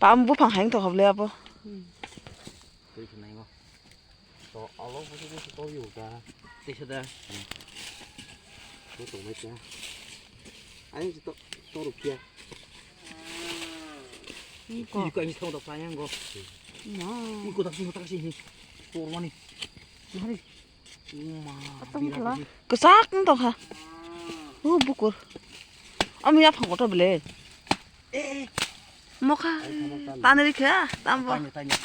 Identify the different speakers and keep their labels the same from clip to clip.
Speaker 1: Bám bố phẳng hành tổ hợp lẹ bố.
Speaker 2: Tôi này ngó. Tôi alo bố tôiอยู่cả. Tí sao đây? Tôi tổng mấy cái. Anh tôi được kia. 이거 이제 타고 다 파양 거. 이거 다 쓰고 다시 또 얼마니? 하리. 엄마.
Speaker 1: Cứ xác nó tổ hả? Bố cột. Ông mình phẳng có trò bể. Móc ha. Tan đi kìa. Tan vào.
Speaker 2: Tanya.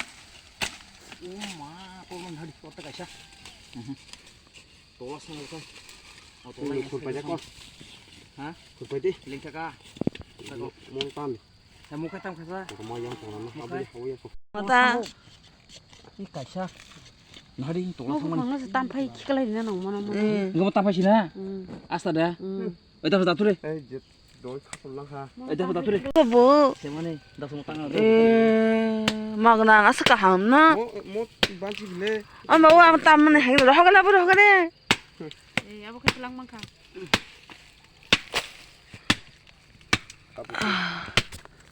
Speaker 2: 엄마. 또는 하리 또 가자. 또 왔어 너. 또 와야 굴 빠져 거. hả? 굴 빠지? lên cho ca. Mong tan. Em mua cái tam khai ra. Có mồi giống của nó không biết không biết.
Speaker 1: Ta.
Speaker 2: Đi cải sa. Nó đi tổ
Speaker 3: nó không nó tam phai cái này nó nồng mà nó.
Speaker 2: Nggak mau tam phai sih na. Asta dah. Itu satu deh.
Speaker 4: Đối khắp một lăng ha.
Speaker 2: Itu satu deh.
Speaker 1: Bố.
Speaker 2: Xem này, đọc xuống tăng nào.
Speaker 1: Mà cái nào ăn cả hầm nó.
Speaker 4: Một bán chỉ lệ.
Speaker 1: Mà uang tam này hành rồi học cái nào bữa học cái này.
Speaker 3: Apa cái lăng mang cả.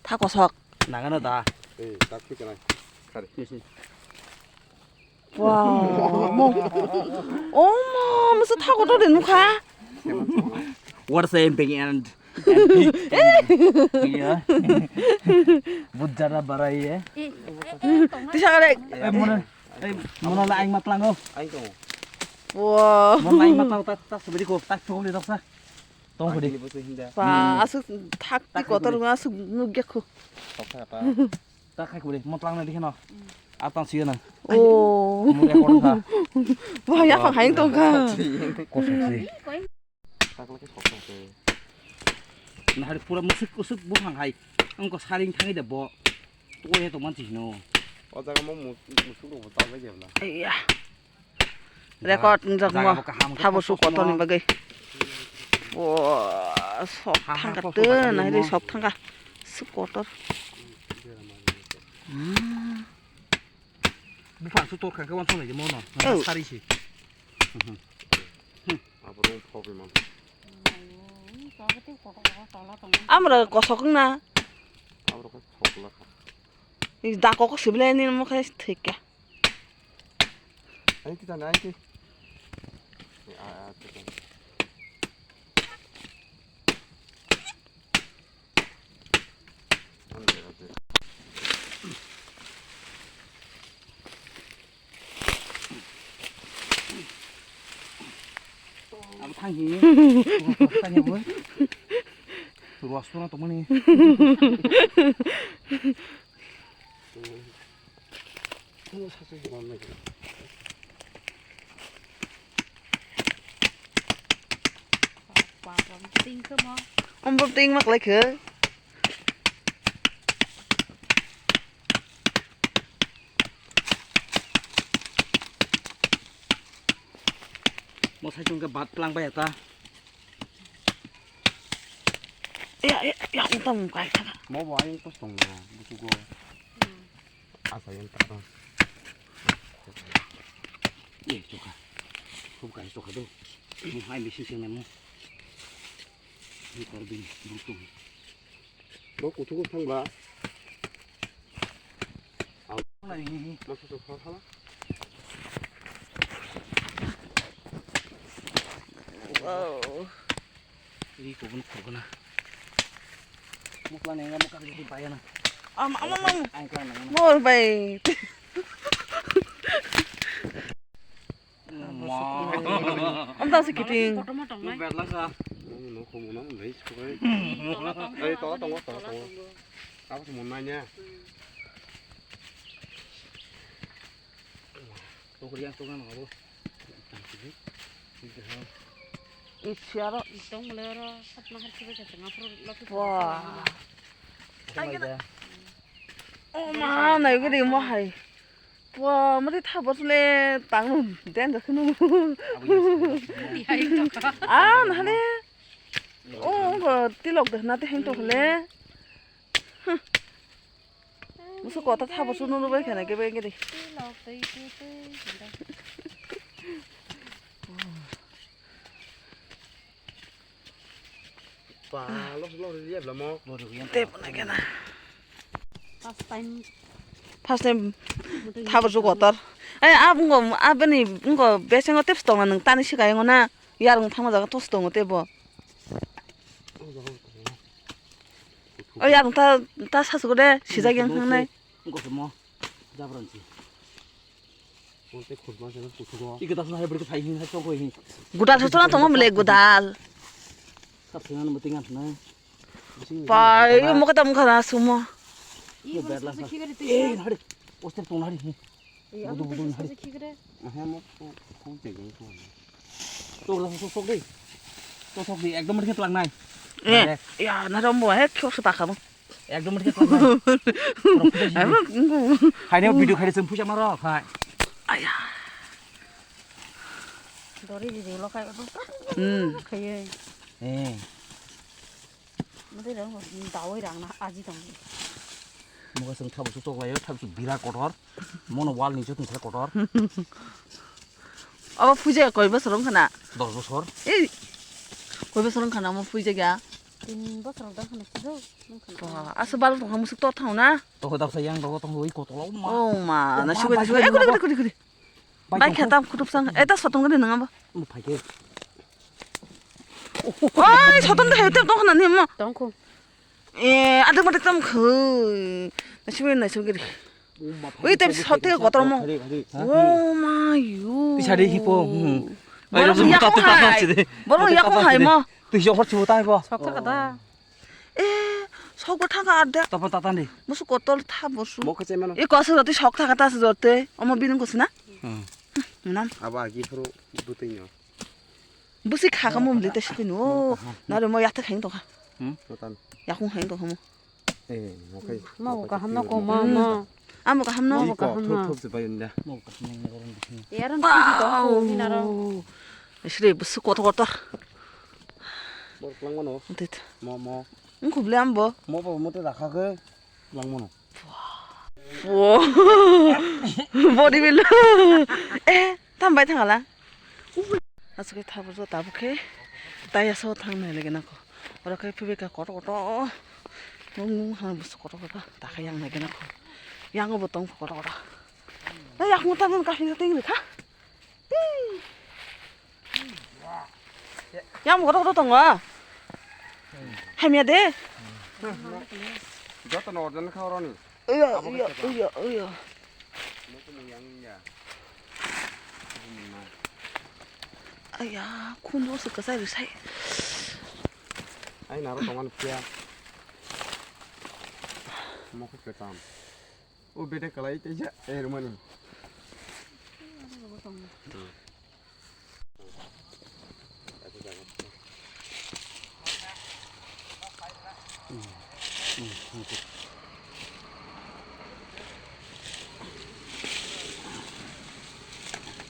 Speaker 1: 다 고석.
Speaker 2: 나가는 다.
Speaker 4: 딱 cái này.
Speaker 1: 와, 뭐. 어머, 무슨 타고 또 되는 거야?
Speaker 2: What same thing and iya. Bujara barai ya.
Speaker 1: Đi sang đây.
Speaker 2: Muốn là anh mặt lăng không?
Speaker 4: Anh không.
Speaker 1: 와.
Speaker 2: Muốn là anh mặt lăng ta sẽ đi cô ta cho đi đọc ra. Tông phải đi.
Speaker 1: 와, 아스 탁 뛰고 떨어가 아스 누게코.
Speaker 2: Ta khai của đi, mặt lăng này đi thế nào? À tăng xuyên này.
Speaker 1: 오.
Speaker 2: Muốn nghe con hả?
Speaker 1: 와, 야, hành 또 가.
Speaker 2: Có sự gì?
Speaker 4: Tắc là cái sọc sọc rồi.
Speaker 2: Nó hay pura musik bút hàng hay. Ông có sai linh thang để bỏ. Tôi hay tụi mình chỉ nó.
Speaker 4: Ở đây có một số đồ tao lấy gì là.
Speaker 1: 에이야. 레코드 저거 타보수 거더니 뭐게. 와, 석탄 같은 아이들 석탄가 스코터.
Speaker 2: Bút phản số tốt khẳng các quan thông này cho môn nào. Nó sai đi chỉ.
Speaker 4: 앞으로 퍼블만.
Speaker 1: 아무래도 고석나.
Speaker 4: 앞으로 그 퍼블라.
Speaker 1: 이 나고 스블레니 뭐 그래 되게.
Speaker 4: 아니 기다려 아니. 아, 잠깐. 안 돼, 안 돼.
Speaker 2: Apa tangki? Tanya gue. Ruas tuh temen nih.
Speaker 4: 이거 사실 이거 안 나게.
Speaker 3: Tinh cơ mà.
Speaker 1: Ông bấm tinh mắc lấy cửa.
Speaker 2: Mau saya cuma ke bat pelang bayar ta.
Speaker 1: 야, ông tầm cái thằng.
Speaker 4: 뭐 와인 또送나. 무수고. 아사연 따라.
Speaker 2: Iya, coba. Bukan coba tuh. Mau hai bisnis yang nemu. Ini karbin butuh.
Speaker 4: 너 고추고 판 거야?
Speaker 2: Này.
Speaker 4: 너 소소 하나?
Speaker 1: 와우.
Speaker 2: Ini kubun. Mau pelan yang mau kasih dibayar nah.
Speaker 1: Ông
Speaker 2: Anh pelan nah.
Speaker 1: ngồi bày. Ông tao sẽ kịp tiền.
Speaker 2: Nó bẹt lắm sao?
Speaker 4: nó không nó lấy xuống đấy. Đây to to. Tao có một mai nha.
Speaker 2: Tôi có đi ăn tôi ăn nào đâu.
Speaker 1: 이치아로.
Speaker 3: Itong melero at mahal sa tengah perut.
Speaker 1: 와.
Speaker 2: Cái này
Speaker 1: 엄마, 나 여기 뭐 하이. 와, 머리 타버슬래 땅은 댄다 그놈. 아, 나네. 그 띠럭도 나한테 행동 할래. 무슨 거 갖다 타버스 놓는 거 이렇게 내게 배게 돼.
Speaker 4: Và lót đi dẹp là mò.
Speaker 2: Lo được yên.
Speaker 1: 때문에 걔나.
Speaker 3: First time.
Speaker 1: First time 타버주 거다. 아니 아bun거 아버니 bun거 배생어 뗍스 동안 따는 시가 영어나 야랑 타마자가 토스 동어 떼버. 야랑 다 사서 그래 시작이 항네.
Speaker 2: 이거 뭐 잡으런지.
Speaker 4: 온때 골반에는 고추고.
Speaker 2: 이거 다서 해 버리고 파이hin 할 거고 이.
Speaker 1: 구달 저쪽은 동어 몰래 구달.
Speaker 2: kapsengan meting 나.
Speaker 1: 봐 이거 뭐가 담은 거나 숨어.
Speaker 3: 이거 사서 키그래
Speaker 2: 에,
Speaker 3: 또.
Speaker 2: 하리. 오스테 또 하리.
Speaker 3: 이 아무튼 사서 키그래.
Speaker 4: 해먹고 공대경 또.
Speaker 2: 또 그래서 쏙 đi. 또 쏙 đi. একদম 이렇게 딱 나이.
Speaker 1: 예. 야, 나도 뭐해? 키워서 박하면.
Speaker 2: একদম 이렇게 딱 나이.
Speaker 1: 아이고, 이거.
Speaker 2: 하이네 비디오 카레 좀 푸자 말아. 하이.
Speaker 1: 아야.
Speaker 3: 너리 gì lo khai đó. Khai.
Speaker 2: 에.
Speaker 3: 근데 이런 거 나오이랑 아직 안.
Speaker 2: 뭐가 좀 타고 쏙 와요. 타고 비라 거더. 뭐는 왈 니저 좀 거더.
Speaker 1: 아빠 부재가 걸버서런 거나.
Speaker 2: 너 저.
Speaker 1: 이 걸버서런 거나 뭐 부재가.
Speaker 3: Tin bớt rồi đó không được đâu.
Speaker 1: 와, 아스발로 동한 무슨 또 타오나?
Speaker 2: 또 그다 사양 너 또 이거 또 엄마.
Speaker 1: 오마, 나 쉬고 쉬고. 에 그래. 마이크 했다 구독상. 에다 서던 거네 능아 봐.
Speaker 2: 뭐 파게.
Speaker 1: 와, 서던데 해때 또 하나님 뭐.
Speaker 3: Don't
Speaker 1: 예, 아들한테 좀 그. 나 쉬고 저기. 왜 때문에 서태가 거들어
Speaker 4: 가리 가리.
Speaker 1: 오마유.
Speaker 2: 디샤리 히포.
Speaker 1: 뭐라고 약혼하이. 뭐라고 약혼하이 뭐.
Speaker 2: 또 이거 허치 못 해봐.
Speaker 3: 석타가다.
Speaker 1: 에, 속을 타가 안 돼.
Speaker 2: 따빠 따단데.
Speaker 1: 무슨 꽃들 타 무슨.
Speaker 4: 뭐 그때면
Speaker 1: 이 것을 어디 석타가 따서 줬대. 어머 비는 것이나?
Speaker 2: 응.
Speaker 1: 난
Speaker 4: 아바 아기 서로 붙어있냐.
Speaker 1: 무슨 가가 뭐 밀때 싶더니 오 나를 뭐 약속 행동하.
Speaker 4: 일단
Speaker 1: 약혼 행동하면.
Speaker 4: 예, 오케이.
Speaker 3: Mau cả nó có mà.
Speaker 1: 아무가 함노.
Speaker 4: 이거 톱톱 봐야는데.
Speaker 2: 뭐 같은 거 그런 거.
Speaker 3: Yaran TV đó đi nào đâu.
Speaker 1: 싫어 무슨 꽃.
Speaker 4: 뭐 랑모노.
Speaker 1: 됐다.
Speaker 4: 뭐
Speaker 1: 응 굽래 안 봐.
Speaker 4: 뭐 못해 나가게 랑모노.
Speaker 1: 와. 머리밀러. 에, 담바이 탕할라. 아스게 타보죠 나부케. 따야서 탕내게 나고. 어떻게 피비가 거러거러. 몽몽 하는 무슨 거러거러. 다가 양 내게 나고. 양어 보통 거러거러. 나 양어 따는 가시가 땡기네 가. 양 거러거러 던가. 해미야 돼.
Speaker 4: 저도 너전 카오라니.
Speaker 1: 으여.
Speaker 4: 무슨 양이냐.
Speaker 1: 아야, 콘도스 그 사이를 사이.
Speaker 4: 아니 나로 동안 피야. 뭐 그렇게 땀. 오 베데 kalai teja rumani.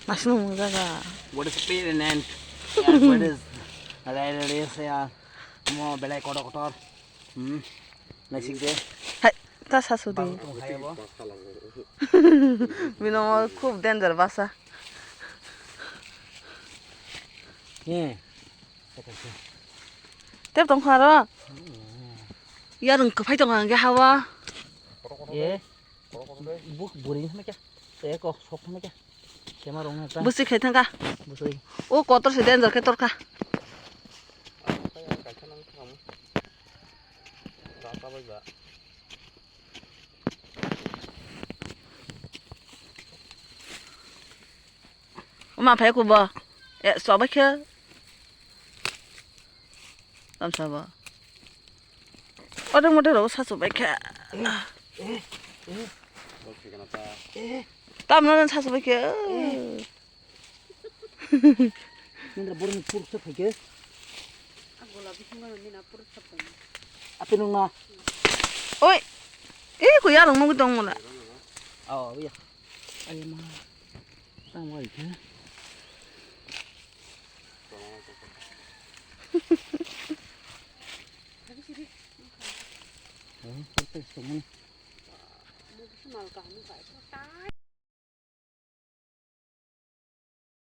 Speaker 1: 맛있는 거가.
Speaker 2: What is pain and what is ya mo belai kotor. Nasi deh.
Speaker 1: 다 사소돼.
Speaker 2: Kayak apa?
Speaker 1: 미노 खूब डेंजर बासा.
Speaker 2: 예.
Speaker 1: 뗏 동화라. 야는 그 파이정한 게 하와.
Speaker 2: 예. 뭐 뭐리 하면 게. 내거 속 하면 게. 개마롱 할까?
Speaker 1: 무슨 개탄가?
Speaker 2: 무슨
Speaker 1: 오 꽃도시 डेंजर 개 torka. 엄마 배고 뭐? 에, 쏴박혀. 남사봐. 어른모델로 사서 박혀. 땀나는 사서 박혀.
Speaker 2: Nên là bốn pur sắp phải chứ.
Speaker 3: Aku lagi semua ni nak purus apa?
Speaker 2: Apa nung na?
Speaker 1: 어이, 이 그 야랑 먹이 동물아.
Speaker 2: Bây giờ. Ai mà. Tao ngồi thế. Cái sống.
Speaker 3: Mau semua kan ni tak.